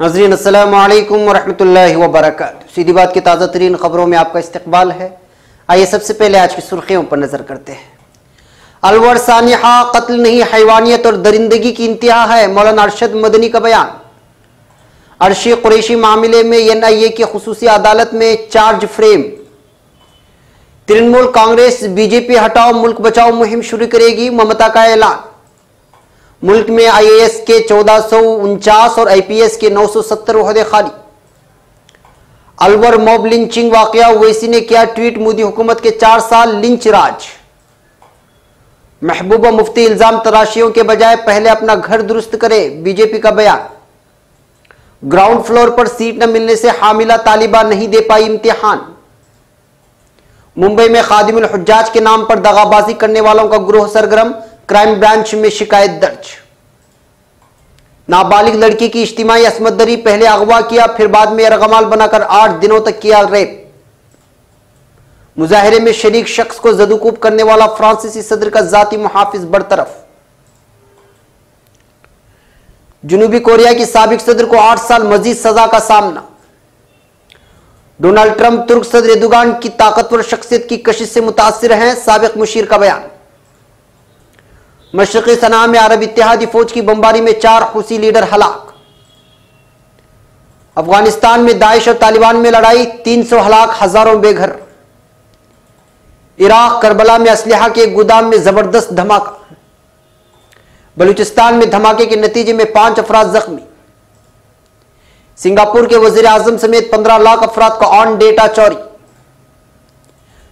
नाज़रीन अस्सलामु अलैकुम वरहमतुल्लाहि वबरकातुहू। सीधी बात की ताज़ा तरीन खबरों में आपका इस्तकबाल है। आइए सबसे पहले आज की सुर्खियों पर नजर करते हैं। अलवर सानिहा कत्ल नहीं हैवानियत और दरिंदगी की इंतहा है, मौलाना अरशद मदनी का बयान। अर्शी कुरैशी मामले में NIA की खुसूसी अदालत में charge frame. Trinamool Congress BJP हटाओ मुल्क बचाओ मुहिम शुरू करेगी, ममता का ऐलान। मुल्क में IAS के 1449 और IPS के 970 ओहदे खाली। अलवर मॉब लिंचिंग वाकया, ओवैसी ने किया ट्वीट, मोदी हुकूमत के 4 साल लिंच राज। महबूबा मुफ्ती इल्जाम तराशियों के बजाय पहले अपना घर दुरुस्त करे, BJP का बयान। ग्राउंड फ्लोर पर सीट न मिलने से हामिला तालिबा नहीं दे पाई इम्तिहान। मुंबई में खादिमुल हुज्जाज के नाम पर दगाबाजी करने वालों का गिरोह सरगर्म, क्राइम ब्रांच में शिकायत दर्ज। नाबालिग लड़की की इज्तिमाई असमत दरी, पहले अगवा किया फिर बाद में यरगमाल बनाकर 8 दिनों तक किया रेप। मुजाहिरे में शरीक शख्स को जदुकूब करने वाला फ्रांसीसी सदर का जाती मुहाफिज बरतरफ। जनूबी कोरिया की साबिक सदर को 8 साल मजीद सजा का सामना। डोनाल्ड ट्रंप तुर्क सदर एर्दोगान की ताकतवर शख्सियत की कशिश से मुतासिर हैं, साबिक मुशीर का बयान। मशरक़ी सना में अरब इत्तेहादी फौज की बमबारी में 4 हुसी लीडर हलाक। अफगानिस्तान में दाइश और तालिबान में लड़ाई, 300 हलाक, हजारों बेघर। इराक करबला में असलहा के गोदाम में जबरदस्त धमाका। बलूचिस्तान में धमाके के नतीजे में 5 अफराद जख्मी। सिंगापुर के वजीर आजम समेत 15 लाख अफराद का ऑन डेटा चोरी।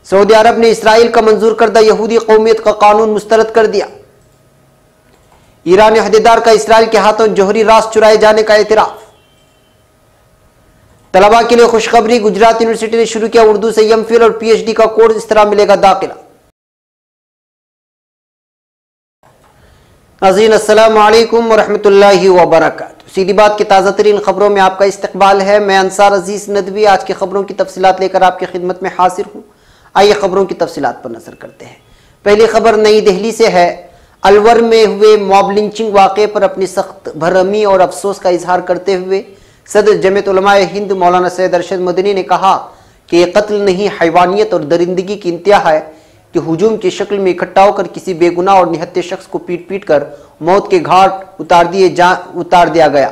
सऊदी अरब ने इसराइल का मंजूर करदा यहूदी कौमियत का कानून मुस्तरद कर दिया। ईरानी अहदेदार का इसराइल के हाथों जौहरी रास चुराए जाने का एतराफ। तलबा के लिए खुशखबरी, गुजरात यूनिवर्सिटी ने शुरू किया उर्दू से MPhil और PhD का कोर्स, इस तरह मिलेगा दाखिला। नाज़रीन अस्सलामु अलैकुम वरहमतुल्लाहि वबरकातुहू। सीधी बात की ताज़ा तरीन खबरों में आपका इस्तकबाल है। मैं अंसार अजीज नदवी आज की खबरों की तफसीलात लेकर आपकी खिदमत में हाजिर हूँ। आइए खबरों की तफसीलात पर नजर करते हैं। पहली खबर नई दिल्ली से है। अलवर में हुए मॉब लिंचिंग वाक़े पर अपनी सख्त भरहमी और अफसोस का इजहार करते हुए सदर जमीयत उलमाए हिंद मौलाना सैयद अरशद मदनी ने कहा कि यह कत्ल नहीं हैवानियत और दरिंदगी की इंतहा है कि हुजूम की शक्ल में इकट्ठा होकर किसी बेगुनाह और निहत्थे शख्स को पीट पीट कर मौत के घाट उतार दिया गया।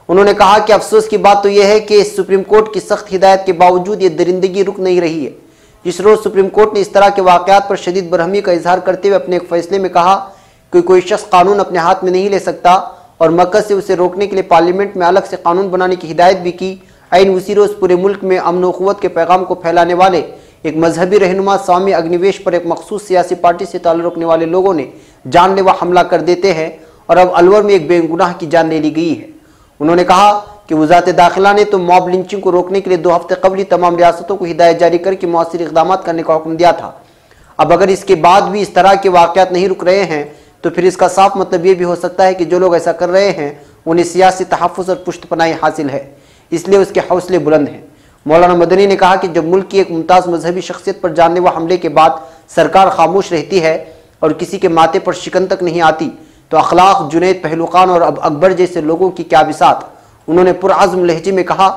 उन्होंने कहा कि अफसोस की बात तो यह है कि सुप्रीम कोर्ट की सख्त हिदायत के बावजूद ये दरिंदगी रुक नहीं रही है। जिस रोज सुप्रीम कोर्ट ने इस तरह के वाक़यात पर शदीद बरहमी का इजहार करते हुए अपने एक फैसले में कहा कि कोई शख्स कानून अपने हाथ में नहीं ले सकता और मकसद से उसे रोकने के लिए पार्लियामेंट में अलग से कानून बनाने की हिदायत भी की, ऐन उसी रोज पूरे मुल्क में अमन व क़ुव्वत के पैगाम को फैलाने वाले एक मजहबी रहनुमा स्वामी अग्निवेश पर एक मखसूस सियासी पार्टी से ताल्लुक़ रखने वाले लोगों ने जानलेवा हमला कर देते हैं और अब अलवर में एक बेगुनाह की जान ले ली गई है। उन्होंने कहा कि वज़ारत दाखिला ने तो मॉब लिंचिंग को रोकने के लिए 2 हफ्ते कबल तमाम रियासतों को हिदायत जारी करके मौसर इक़दाम करने का हुक्म दिया था। अब अगर इसके बाद भी इस तरह के वाक़यात नहीं रुक रहे हैं तो फिर इसका साफ मतलब ये भी हो सकता है कि जो लोग ऐसा कर रहे हैं उन्हें सियासी तहफ़्फ़ुज़ और पुश्तपनाही हासिल है, इसलिए उसके हौसले बुलंद हैं। मौलाना मदनी ने कहा कि जब मुल्क की एक मुमताज़ मजहबी शख्सियत पर जानलेवा हमले के बाद सरकार खामोश रहती है और किसी के माथे पर शिकन तक नहीं आती तो अखलाक, जुनैद, पहलू खान और अकबर जैसे लोगों की क्या बिसात। उन्होंने पुरअज़्म लहजे में कहा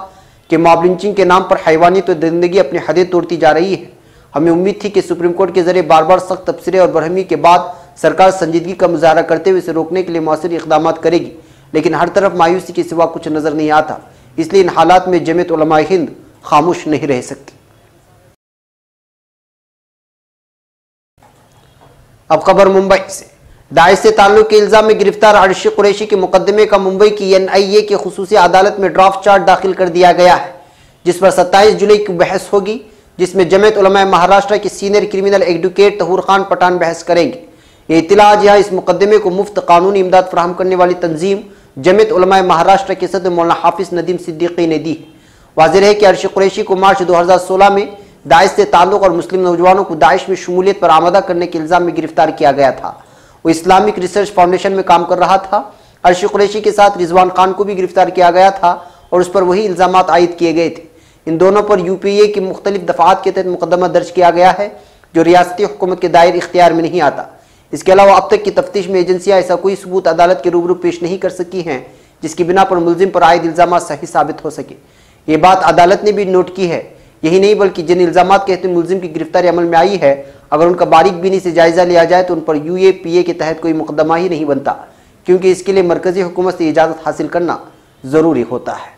कि मॉब लिंचिंग के नाम पर हैवानियत और दरिंदगी अपनी हदें तोड़ती जा रही है। हमें उम्मीद थी कि सुप्रीम कोर्ट के जरिए बार बार सख्त तबसरे और बरहमी के बाद सरकार संजीदगी का मुजाहरा करते हुए इसे रोकने के लिए मौसर इक़दाम करेगी, लेकिन हर तरफ मायूसी के सिवा कुछ नजर नहीं आता। इसलिए इन हालात में जमीयत उलमाए हिंद खामोश नहीं रह सकती। अब खबर मुंबई से। दाइश से ताल्लुक के इल्जाम में गिरफ्तार अर्शी कुरैशी के मुकदमे का मुंबई की NIA की खुसूसी अदालत में ड्राफ्ट चार्ज दाखिल कर दिया गया है, जिस पर 27 जुलाई की बहस होगी, जिसमें जमीयत उलमाए महाराष्ट्र के senior criminal advocate Tahur Khan Pathan बहस करेंगे। ये इत्तला आज यहाँ इस मुकदमे को मुफ्त कानूनी इमदाद फराहम करने वाली तंजीम जमीयत उलमाए महाराष्ट्र के सदर मौलाना हाफिज नदीम सिद्दीकी ने दी है। वाज़ेह है कि अर्शी कुरैशी को मार्च 2016 में दाइश से ताल्लुक़ और मुस्लिम नौजवानों को दाइश में शमूलियत पर आमादा करने के इल्ज़ाम में गिरफ्तार किया गया था। वो इस्लामिक रिसर्च फाउंडेशन में काम कर रहा था। अर्शी कुरैशी के साथ रिजवान खान को भी गिरफ्तार किया गया था और उस पर वही इल्ज़ाम आयद किए गए थे। इन दोनों पर UPA की मुख्तलिफ दफ़ात के तहत मुकदमा दर्ज किया गया है जो रियासती हुकूमत के दायर इख्तियार में नहीं आता। इसके अलावा अब तक की तफ्तीश में एजेंसियाँ ऐसा कोई सबूत अदालत के रूबरू पेश नहीं कर सकी हैं जिसकी बिना पर मुलजिम पर आयद इल्जाम सही साबित हो सके। ये बात अदालत ने भी नोट की है। यही नहीं बल्कि जिन इल्जाम के तहत मुलजिम की गिरफ्तारी अमल में आई है, अगर उनका बारीक बीनी से जायजा लिया जाए तो उन पर UAPA के तहत कोई मुकदमा ही नहीं बनता, क्योंकि इसके लिए मरकजी हुकूमत से इजाजत हासिल करना जरूरी होता है।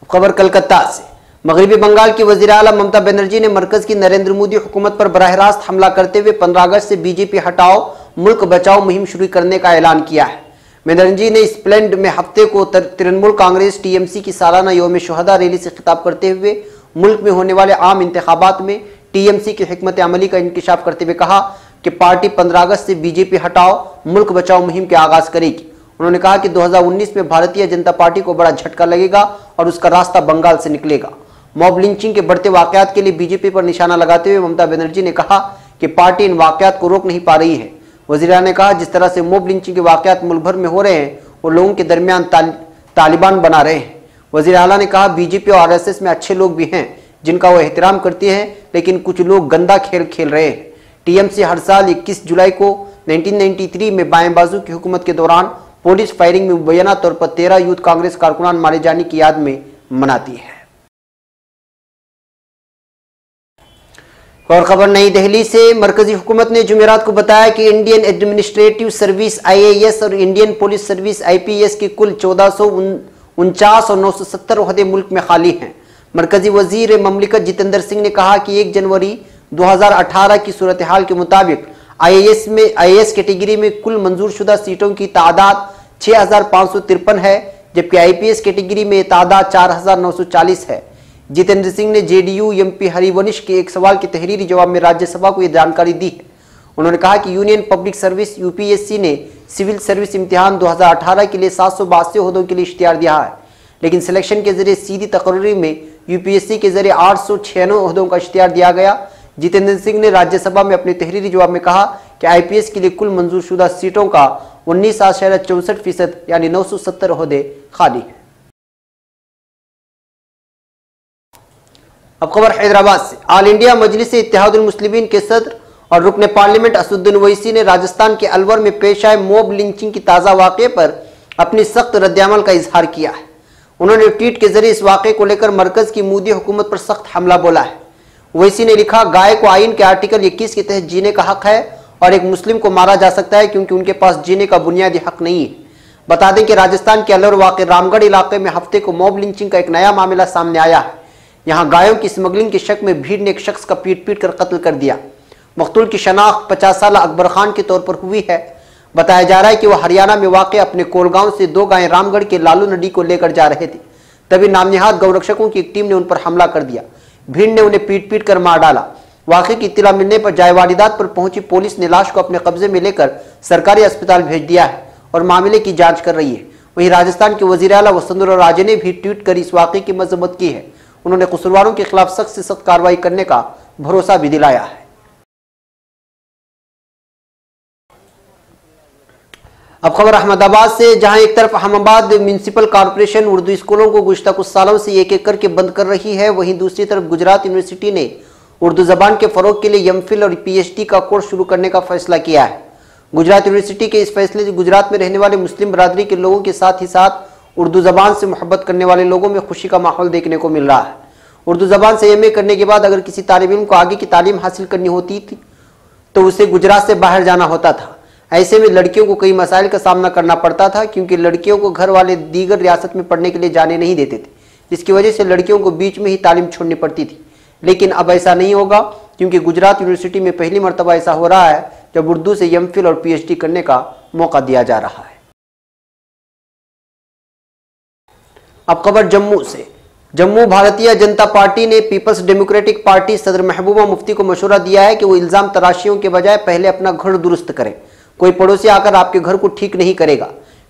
खबर कलकत्ता से। मगरबी बंगाल की वज़ीर आला ममता बनर्जी ने मरकज की नरेंद्र मोदी हुकूमत पर बराह रास्त हमला करते हुए 15 अगस्त से बीजेपी हटाओ मुल्क बचाओ मुहिम शुरू करने का ऐलान किया है। बनर्जी ने स्प्लेंड में हफ्ते को तृणमूल कांग्रेस TMC की सालाना यौम शुहदा रैली से खिताब करते हुए मुल्क में होने वाले आम इंतखाबात में TMC की हिकमत अमली का इंकशाफ करते हुए कहा कि पार्टी 15 अगस्त से बीजेपी हटाओ मुल्क बचाओ मुहिम के आगाज करेगी। उन्होंने कहा कि 2019 में भारतीय जनता पार्टी को बड़ा झटका लगेगा और उसका रास्ता बंगाल से निकलेगा। मॉब लिंचिंग के बढ़ते वाकयात के लिए बीजेपी पर निशाना लगाते हुए ममता बनर्जी ने कहा कि पार्टी इन वाकयात को रोक नहीं पा रही है। वज़ीर ने कहा जिस तरह से मॉब लिंचिंग के वाकयात मुल्क भर में हो रहे हैं वो लोगों के दरमियान तालिबान बना रहे हैं। वज़ीर आला ने कहा बीजेपी और RSS में अच्छे लोग भी हैं जिनका वो एहतराम करती है, लेकिन कुछ लोग गंदा खेल खेल रहे हैं। TMC हर साल 21 जुलाई को 1993 में बाएं बाजू की हुकूमत के दौरान पुलिस फायरिंग में मुबैना तौर पर 13 यूथ कांग्रेस कारकुनान मारे जाने की याद में मनाती है। और खबर नई दिल्ली से। मरकजी हुकूमत ने जुमेरात को बताया कि इंडियन एडमिनिस्ट्रेटिव सर्विस IAS और इंडियन पुलिस सर्विस IPS की कुल 1449 और 970 ओहदे मुल्क में खाली हैं। मरकजी वजीर ममलिकत जितेंद्र सिंह ने कहा कि 1 जनवरी 2018 की सूरत हाल के मुताबिक IAS कैटेगरी में कुल मंजूर शुदा सीटों की तादाद 6553 है, जबकि IPS कैटेगरी में तादाद 4940 है। जितेंद्र सिंह ने JDU MP हरिवंश के एक सवाल के तहरीरी जवाब में राज्यसभा को यह जानकारी दी है। उन्होंने कहा कि यूनियन पब्लिक सर्विस UPSC ने सिविल सर्विस इम्तिहान 2018 के लिए 782 ओहदों के लिए इश्तिहार दिया है, लेकिन सिलेक्शन के जरिए सीधी तकर्री में UPSC के जरिए 896 ओहदों का इश्तिहार दिया गया। जितेंद्र सिंह ने राज्यसभा में अपने तहरीरी जवाब में कहा कि IPS के लिए कुल मंजूर शुदा सीटों का 19.64% यानी 970 ओहदे खाली हैं। अब खबर हैदराबाद से। ऑल इंडिया मजलिस इत्तेहादुल मुस्लिमीन के सदर और रुकन पार्लियामेंट असदुद्दीन ओवैसी ने राजस्थान के अलवर में पेश आए मॉब लिंचिंग की ताज़ा वाक़े पर अपनी सख्त रद्दअमल का इजहार किया है। उन्होंने ट्वीट के जरिए इस वाक़े को लेकर मरकज की मोदी हुकूमत पर सख्त हमला बोला है। ओवैसी ने लिखा, गाय को आइन के आर्टिकल 21 के तहत जीने का हक है और एक मुस्लिम को मारा जा सकता है क्योंकि उनके पास जीने का बुनियादी हक नहीं है। बता दें कि राजस्थान के अलवर वाक़े रामगढ़ इलाके में हफ्ते को मॉब लिंचिंग का एक नया मामला सामने आया है। यहाँ गायों की स्मगलिंग के शक में भीड़ ने एक शख्स का पीट पीट कर कत्ल कर दिया। मकतूल की शनाख्त 50 साल अकबर खान के तौर पर हुई है। बताया जा रहा है कि वह हरियाणा में वाक़ अपने कोलगांव से 2 गायें रामगढ़ के लालू नदी को लेकर जा रहे थे, तभी नामनिहाद गौरक्षकों की एक टीम ने उन पर हमला कर दिया। भीड़ ने उन्हें पीट पीट कर मार डाला। वाक़े की इत्तला मिलने पर जाए वारदात पर पहुंची पुलिस ने लाश को अपने कब्जे में लेकर सरकारी अस्पताल भेज दिया है और मामले की जांच कर रही है। वहीं राजस्थान के वज़ीर आला वसुंधरा राजे ने भी ट्वीट कर इस वाक़े की मजम्मत की है। उन्होंने कसूरवारों के खिलाफ सख्त से सख्त कार्रवाई करने का भरोसा भी दिलाया है। अब खबर अहमदाबाद से, जहां एक तरफ अहमदाबाद म्यूनिसिपल कॉर्पोरेशन उर्दू स्कूलों को गुज़श्ता कुछ सालों से एक एक करके बंद कर रही है, वहीं दूसरी तरफ गुजरात यूनिवर्सिटी ने उर्दू जबान के फरोग के लिए MPhil और PhD का कोर्स शुरू करने का फैसला किया है। गुजरात यूनिवर्सिटी के इस फैसले से गुजरात में रहने वाले मुस्लिम बरादरी के लोगों के साथ ही साथ उर्दू जबान से मोहब्बत करने वाले लोगों में खुशी का माहौल देखने को मिल रहा है। उर्दू जबान से MA करने के बाद अगर किसी तालिब इल्म को आगे की तालीम हासिल करनी होती थी तो उसे गुजरात से बाहर जाना होता था। ऐसे में लड़कियों को कई मसाइल का सामना करना पड़ता था, क्योंकि लड़कियों को घर वाले दीगर रियासत में पढ़ने के लिए जाने नहीं देते थे, जिसकी वजह से लड़कियों को बीच में ही तालीम छोड़नी पड़ती थी। लेकिन अब ऐसा नहीं होगा, क्योंकि गुजरात यूनिवर्सिटी में पहली मरतबा ऐसा हो रहा है जब उर्दू से MPhil और PhD करने का मौका दिया जा रहा है। अब खबर जम्मू से। जम्मू भारतीय जनता पार्टी ने पीपल्स डेमोक्रेटिक पार्टी सदर महबूबा मुफ्ती को मशवरा दिया है कि वो इल्जाम तराशियों के बजाय पहले अपना घर दुरुस्त करें। कोई पड़ोसी आकर आपके घर को ठीक नहीं करेगा।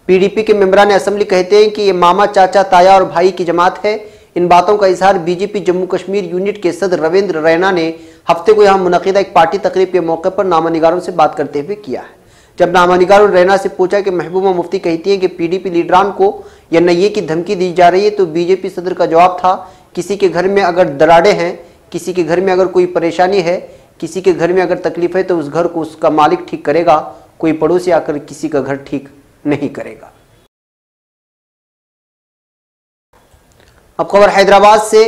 PDP के मेंबरान असेंबली कहते हैं कि ये मामा चाचा ताया और भाई की जमात है। इन बातों का इजहार BJP जम्मू कश्मीर यूनिट के सदर रविंद्र रैना ने हफ्ते को यहाँ मुनक़िदा एक पार्टी तकरीब के मौके पर नामानिगारों से बात करते हुए किया है। जब नामानिगारों ने रैना से पूछा कि महबूबा मुफ्ती कहती हैं कि PDP लीडरान को या नये की धमकी दी जा रही है, तो BJP सदर का जवाब था, किसी के घर में अगर दरारें हैं, किसी के घर में अगर कोई परेशानी है, किसी के घर में अगर तकलीफ है तो उस घर को उसका मालिक ठीक करेगा, कोई पड़ोसी आकर किसी का घर ठीक नहीं करेगा। अब खबर हैदराबाद से।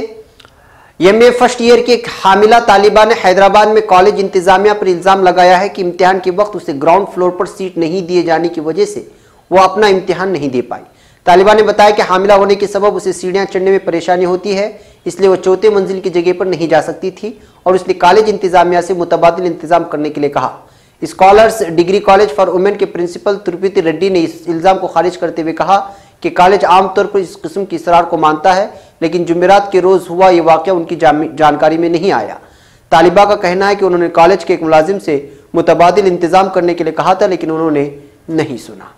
एमए फर्स्ट ईयर की एक हामिला तालिबा ने हैदराबाद में कॉलेज इंतजामिया पर इल्जाम लगाया है कि इम्तिहान के वक्त उसे ग्राउंड फ्लोर पर सीट नहीं दिए जाने की वजह से वो अपना इम्तिहान नहीं दे पाई। तालिबा ने बताया कि हामिला होने के सबब उसे सीढ़ियां चढ़ने में परेशानी होती है, इसलिए वो चौथे मंजिल की जगह पर नहीं जा सकती थी और उसने कॉलेज इंतजामिया से मुतबादिल इंतजाम करने के लिए कहा। Scholars degree college for women के प्रिंसिपल तिरुपति रेड्डी ने इस इल्जाम को खारिज करते हुए कहा कि कॉलेज आमतौर पर इस किस्म की इसरार को मानता है, लेकिन जुमेरात के रोज हुआ ये वाकया उनकी जानकारी में नहीं आया। तालिबा का कहना है कि उन्होंने कॉलेज के एक मुलाजिम से मुतबादिल इंतजाम करने के लिए कहा था, लेकिन उन्होंने नहीं सुना।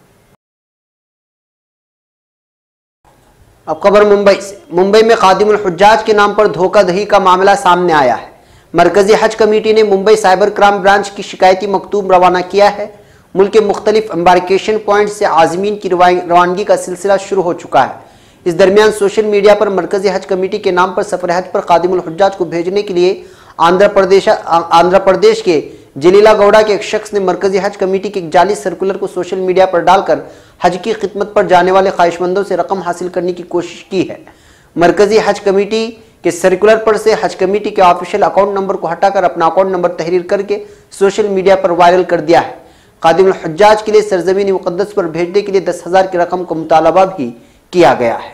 अब खबर मुंबई से। मुंबई में खादिमुल हुज्जाज के नाम पर धोखाधड़ी का मामला सामने आया है। मरकजी हज कमेटी ने मुंबई साइबर क्राइम ब्रांच की शिकायती मकतूब रवाना किया है। मुल्क के मुख्तलिफ एम्बार्केशन पॉइंट से आज़मीन की रवानगी का सिलसिला शुरू हो चुका है। इस दरमियान सोशल मीडिया पर मरकजी हज कमेटी के नाम पर सफर हज पर खादिमुल हुज्जाज को भेजने के लिए आंध्र प्रदेश के जलीला गौड़ा के एक शख्स ने मरकजी हज कमेटी के एक जाली सर्कुलर को सोशल मीडिया पर डालकर हज की खिदमत पर जाने वाले ख्वाहिशमंदों से रकम हासिल करने की कोशिश की है। मरकजी हज कमेटी के सर्कुलर पर से हज कमेटी के ऑफिशियल अकाउंट नंबर को हटाकर अपना अकाउंट नंबर तहरीर करके सोशल मीडिया पर वायरल कर दिया है। खादिमुल हुज्जाज के लिए सरजमीन मुक़द्दस पर भेजने के लिए 10,000 की रकम का मुतालबा भी किया गया है।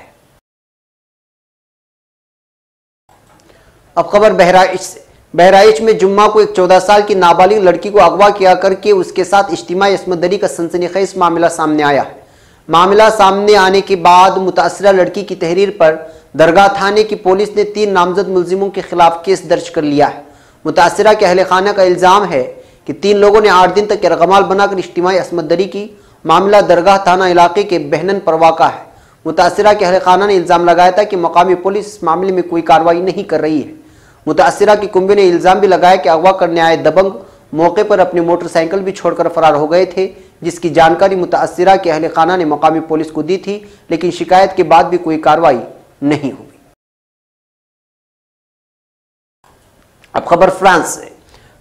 अब खबर बहराइच से। बहराइच में जुम्मा को एक 14 साल की नाबालिग लड़की को अगवा किया करके उसके साथ इज्तिमाई इस्मत-दरी का सनसनीखेज मामला सामने आया है। मामला सामने आने के बाद मुतासिरा लड़की की तहरीर पर दरगाह थाने की पुलिस ने 3 नामजद मुलजिमों के खिलाफ केस दर्ज कर लिया है। मुतासिरा के अहले खाना का इल्जाम है कि 3 लोगों ने 8 दिन तक यरगमाल बनाकर इज्तिमाई इस्मत-दरी की। मामला दरगाह थाना इलाके के बहनन परवा का है। मुतासिरा के अहले खाना ने इल्जाम लगाया था कि मकामी पुलिस इस मामले में कोई कार्रवाई नहीं कर रही है। मुतासिरा की कुंबे ने इल्जाम भी लगाया कि अगवा करने आए दबंग मौके पर अपनी मोटरसाइकिल भी छोड़कर फरार हो गए थे, जिसकी जानकारी मुतासिरा के अहले खाना ने मकामी पुलिस को दी थी, लेकिन शिकायत के बाद भी कोई कार्रवाई नहीं हुई। अब खबर फ्रांस से।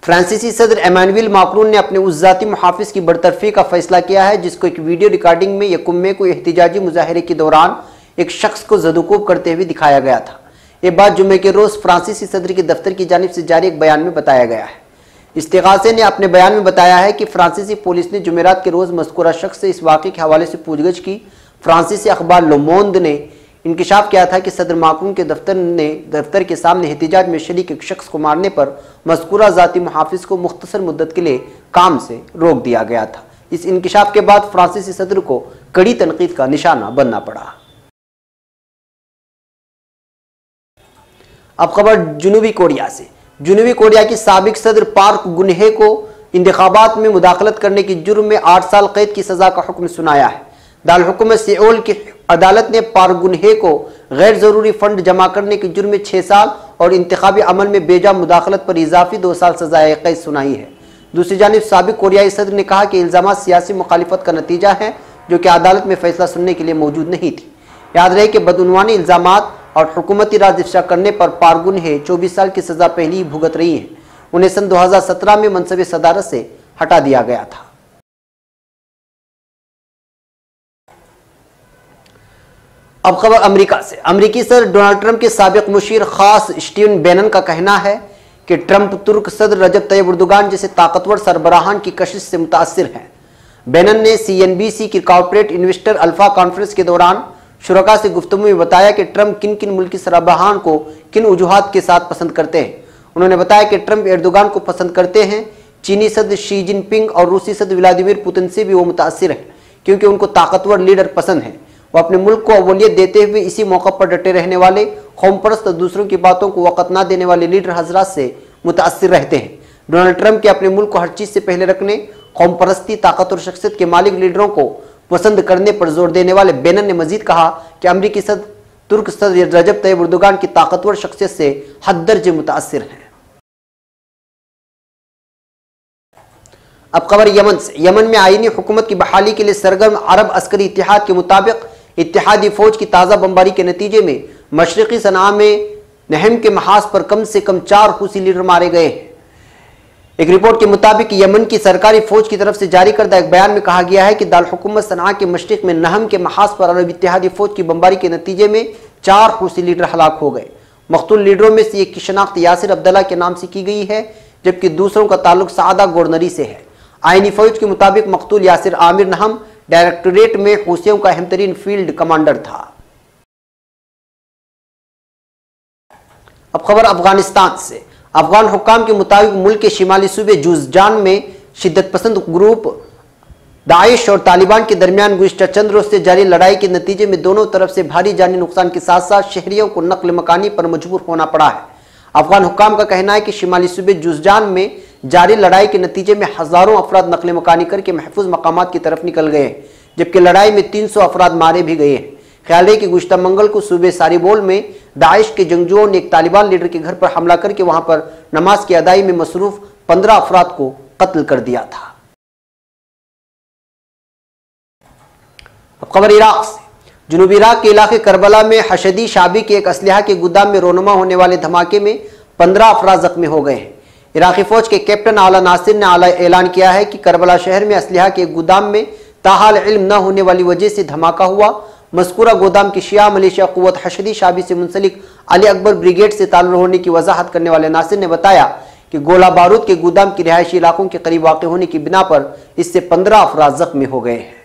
फ्रांसीसी सदर एमानुएल मैक्रोन ने अपने उस जाती मुहाफिज की बरतरफी का फैसला किया है जिसको एक वीडियो रिकॉर्डिंग में यकम मई को एहतिजाजी मुजाहरे के दौरान एक शख्स को ज़दुकोब करते हुए दिखाया गया था। ये बात जुम्मे के रोज फ्रांसीसी सदर के दफ्तर की जानिब से जारी एक बयान में बताया गया है। इस्तिगासे ने अपने बयान में बताया है कि फ्रांसीसी पुलिस ने जुमेरात के रोज मज़कूरा शख्स से इस वाक़े के हवाले से पूछगछ की। फ्रांसीसी अखबार लो मोंद ने इंकशाफ किया था कि सदर मैक्रोन के दफ्तर के सामने एहतिजाज में शरीक एक शख्स को मारने पर मज़कूरा जाती मुहाफिज को मुख्तसर मुद्दत के लिए काम से रोक दिया गया था। इस इंकशाफ के बाद फ्रांसीसी सदर को कड़ी तनकीद का निशाना बनना पड़ा। अब खबर जनूबी कोरिया से। जनूबी कोरिया की साबिक सदर पार्क गुनहे को इंतखाबात में मुदाखलत करने के जुर्म में 8 साल कैद की सजा का हुक्म सुनाया है। दारुल हुकूमत सियोल की अदालत ने पार्क गुनहे को गैर जरूरी फंड जमा करने के जुर्म में 6 साल और इंतखाबी अमल में बेजा मुदाखलत पर इजाफी 2 साल सजाए कैद सुनाई है। दूसरी जानिब साबिक कोरियाई सदर ने कहा कि इल्जाम सियासी मुखालिफत का नतीजा है जो कि अदालत में फैसला सुनने के लिए मौजूद नहीं थी। याद रहे कि बदउनवानी इल्जामात और हुकूमती राज इफ्शा करने पर पार्क गुनहे 24 साल की सजा पहले ही भुगत रही है। उन्हें सन 2017 में मनसब सदारत से हटा दिया गया था। अब खबर अमेरिका से। अमेरिकी सदर डोनाल्ड ट्रंप के साबिक मुशीर खास स्टीवन बैनन का कहना है कि ट्रंप तुर्क सदर रजब तैयब एर्दोगान जैसे ताकतवर सरबराहान की कशिश से मुतासिर हैं। बैनन ने CNBC की कॉर्पोरेट इन्वेस्टर अल्फा कॉन्फ्रेंस के दौरान शुरका से गुफ्तगू में बताया कि ट्रंप किन किन मुल्की सरबराहान को किन वजूहात के साथ पसंद करते हैं। उन्होंने बताया कि ट्रंप एर्दोगान को पसंद करते हैं। चीनी सदर शी जिनपिंग और रूसी सदर व्लादिमीर पुतिन से भी वो मुतासिर हैं क्योंकि उनको ताकतवर लीडर पसंद हैं। वो अपने मुल्क को अव्वलियत देते हुए इसी मौका पर डटे रहने वाले, कौमपरस्त और दूसरों की बातों को वक़्त न देने वाले लीडर हजरात से मुतासिर रहते हैं। डोनाल्ड ट्रंप के अपने मुल्क को हर चीज़ से पहले रखने, कौमपरस्ती, ताकतवर शख्सियत के मालिक लीडरों को पसंद करने पर जोर देने वाले बैनन ने मजीद कहा कि अमरीकी सदर तुर्क सदर रजब तैयब एर्दोगान की ताकतवर शख्सियत से हद दर्जे मुतासिर हैं। अब खबर यमन से। यमन में आईनी हुकूमत की बहाली के लिए सरगर्म अरब अस्करी इत्तेहाद के मुताबिक इत्तेहादी फौज की ताज़ा बमबारी के नतीजे में मशरक़ी सना में नहम के महाज पर कम से कम 4 हूसी लीडर मारे गए हैं। एक रिपोर्ट के मुताबिक यमन की सरकारी फौज की तरफ से जारी करदा एक बयान में कहा गया है कि दारुल हुकूमत सनआ के मशरिक में नहम के महाज पर अरब इत्तेहादी फौज की बमबारी के नतीजे में 4 हूसी लीडर हलाक हो गए। मकतूल लीडरों में से एक की शनाख्त यासिर अब्दुल्ला के नाम से की गई है, जबकि दूसरों का ताल्लुक सादा गोरनरी से है। आईनी फौज के मुताबिक मकतूल यासिर आमिर नहम डायरेक्टोरेट में हूसियों का अहम तरीन फील्ड कमांडर था। अब खबर अफगानिस्तान से। अफगान हुक्काम के मुताबिक मुल्क के शिमाली सूबे जुज़जान में शिद्दत पसंद ग्रुप दाइश और तालिबान के दरमियान गुज़िश्ता चंद रोज से जारी लड़ाई के नतीजे में दोनों तरफ से भारी जानी नुकसान के साथ साथ शहरियों को नकल मकानी पर मजबूर होना पड़ा है। अफगान हुक्काम का कहना है कि शिमाली सूबे जुज़जान में जारी लड़ाई के नतीजे में हजारों अफराद नकल मकानी करके महफूज मकामात की तरफ निकल गए हैं, जबकि लड़ाई में 300 अफराद मारे भी गए हैं। ख्याल है कि गुज़िश्ता मंगल को सूबे सारिबोल में दाइश के जंगजुओं ने एक तालिबान लीडर के घर पर हमला करके वहां पर नमाज की अदाई में मसरूफ 15 अफराद को कत्ल कर दिया था। अब खबर इराक से। जनूबी इराक के इलाके करबला में हशदी शाबी के एक असलहा के गुदाम में रोनुमा होने वाले धमाके में 15 अफराद जख्मी हो गए हैं। इराकी फौज के कैप्टन आला नासिर ने ऐलान किया है कि करबला शहर में असलहा के गुदाम में ताहाल इल्म न होने वाली वजह से धमाका हुआ। मज़कूरा गोदाम की शिया मलेशिया कुव्वत हशदी शाबी से मुंसलिक अली अकबर ब्रिगेड से ताल्लुक़ होने की वजाहत करने वाले नासिर ने बताया कि गोला बारूद के गुदाम की रिहायशी इलाकों के करीब वाक़ होने की बिना पर इससे 15 अफराद जख्मी हो गए हैं।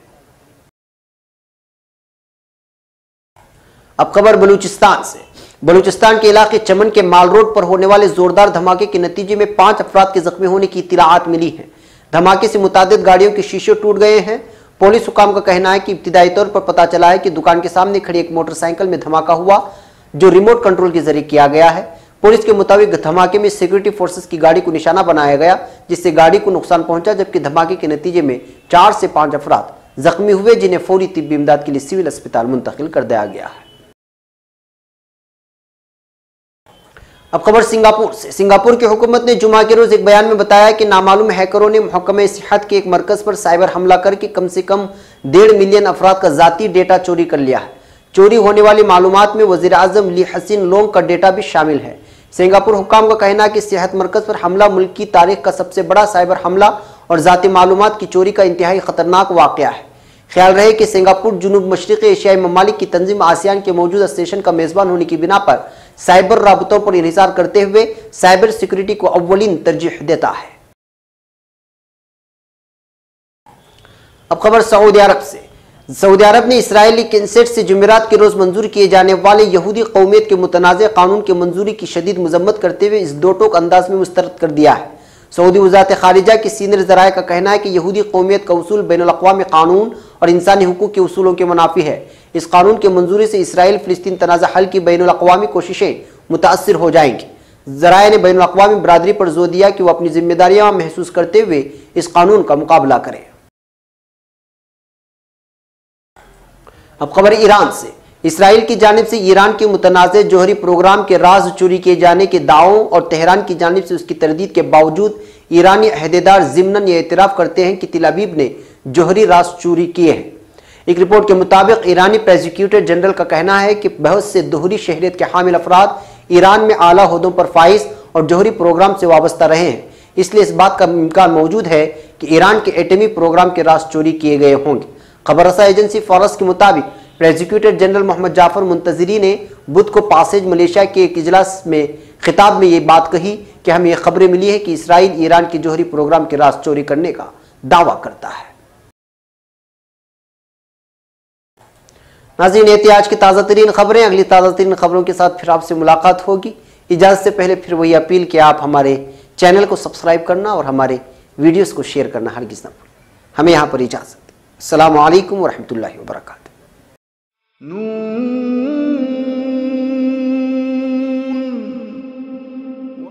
अब खबर बलूचिस्तान से। बलूचिस्तान के इलाके चमन के माल रोड पर होने वाले जोरदार धमाके के नतीजे में 5 अफराद के जख्मी होने की इत्तलाआत मिली है। धमाके से मुतादिद गाड़ियों के शीशे टूट गए हैं। पुलिस हुकाम का कहना है कि इब्तिदाई तौर पर पता चला है कि दुकान के सामने खड़ी एक मोटरसाइकिल में धमाका हुआ, जो रिमोट कंट्रोल के जरिए किया गया है। पुलिस के मुताबिक धमाके में सिक्योरिटी फोर्सेस की गाड़ी को निशाना बनाया गया, जिससे गाड़ी को नुकसान पहुंचा, जबकि धमाके के नतीजे में 4 से 5 अफराद जख्मी हुए, जिन्हें फौरी तिब्बी इमदाद के लिए सिविल अस्पताल मुंतकिल कर दिया गया है। अब खबर सिंगापुर से। सिंगापुर की हुकूमत ने जुमा के रोज एक बयान में बताया कि नामालूम हैकरों ने महकमे सेहत के एक मरकज पर साइबर हमला करके कम से कम 1.5 मिलियन अफराद का जाती डेटा चोरी कर लिया है। चोरी होने वाली मालूमात में वजीर आजम ली हसीन लोंग का डेटा भी शामिल है। सिंगापुर हुक्काम का कहना है कि सेहत मरकज पर हमला मुल्क की तारीख का सबसे बड़ा साइबर हमला और जाती मालूमात की चोरी का इंतहाई खतरनाक वाकया है। ख्याल रहे कि सिंगापुर जुनूब मशरिक़ी एशियाई ममालिक की तंजीम आसियान के मौजूदा स्टेशन का मेज़बान होने की बिना पर साइबर राबतों पर इन्हिसार करते हुए साइबर सिक्योरिटी को अव्वलीन तरजीह देता है। अब खबर सऊदी अरब से। सऊदी अरब ने इसराइली किनेसेट से जुमेरात के रोज मंजूर किए जाने वाले यहूदी कौमियत के मुतनाज़ कानून की मंजूरी की शदीद मजम्मत करते हुए इस दो टोक अंदाज में मुस्तरद कर दिया है। सऊदी वज़ारत खारिजा के सीनियर ज़राए का कहना है कि यहूदी कौमियत का उसूल बैनुल अक़वामी कानून और इंसानी हुकूक के उसूलों के मुनाफी है। इस कानून की मंजूरी से इसराइल फ़िलिस्तीन तनाज़ा हल की बैनुल अक़वामी कोशिशें मुतासिर हो जाएंगी। ज़राए ने बैनुल अक़वामी बरादरी पर जोर दिया कि वह अपनी जिम्मेदारियां महसूस करते हुए इस कानून का मुकाबला करे। अब खबर ईरान से। इसराइल की जानिब से ईरान के मुतनाज़ जौहरी प्रोग्राम के राज चोरी किए जाने के दावों और तेहरान की जानिब से उसकी तरदीद के बावजूद ईरानी अहदेदार ज़िम्नन यह एतराफ़ करते हैं कि तेल अवीव ने जौहरी राज चोरी किए हैं। एक रिपोर्ट के मुताबिक ईरानी प्रोसिक्यूटर जनरल का कहना है कि बहुत से दोहरी शहरियत के हामिल अफराद ईरान में आला ओहदों पर फाइज और जौहरी प्रोग्राम से वाबस्ता रहे हैं, इसलिए इस बात का इम्कान मौजूद है कि ईरान के एटमी प्रोग्राम के राज चोरी किए गए होंगे। खबर रसा एजेंसी फॉरस के मुताबिक प्रोसिक्यूटर जनरल मोहम्मद जाफर मुंतजरी ने बुध को पासेज मलेशिया के एक इजलास में खिताब में ये बात कही कि हमें ये खबरें मिली है कि इसराइल ईरान के जौहरी प्रोग्राम के राज चोरी करने का दावा करता है। नाज़रीन, ये थी आज की ताज़ा तरीन खबरें। अगली ताज़ा तरीन खबरों के साथ फिर आपसे मुलाकात होगी। इजाज़त से पहले फिर वही अपील कि आप हमारे चैनल को सब्सक्राइब करना और हमारे वीडियोस को शेयर करना हरगिज़ न भूलें। हमें यहाँ पर इजाज़त। अस्सलामु अलैकुम व रहमतुल्लाहि व बरकातुहू।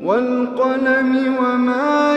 वल क़लम वमा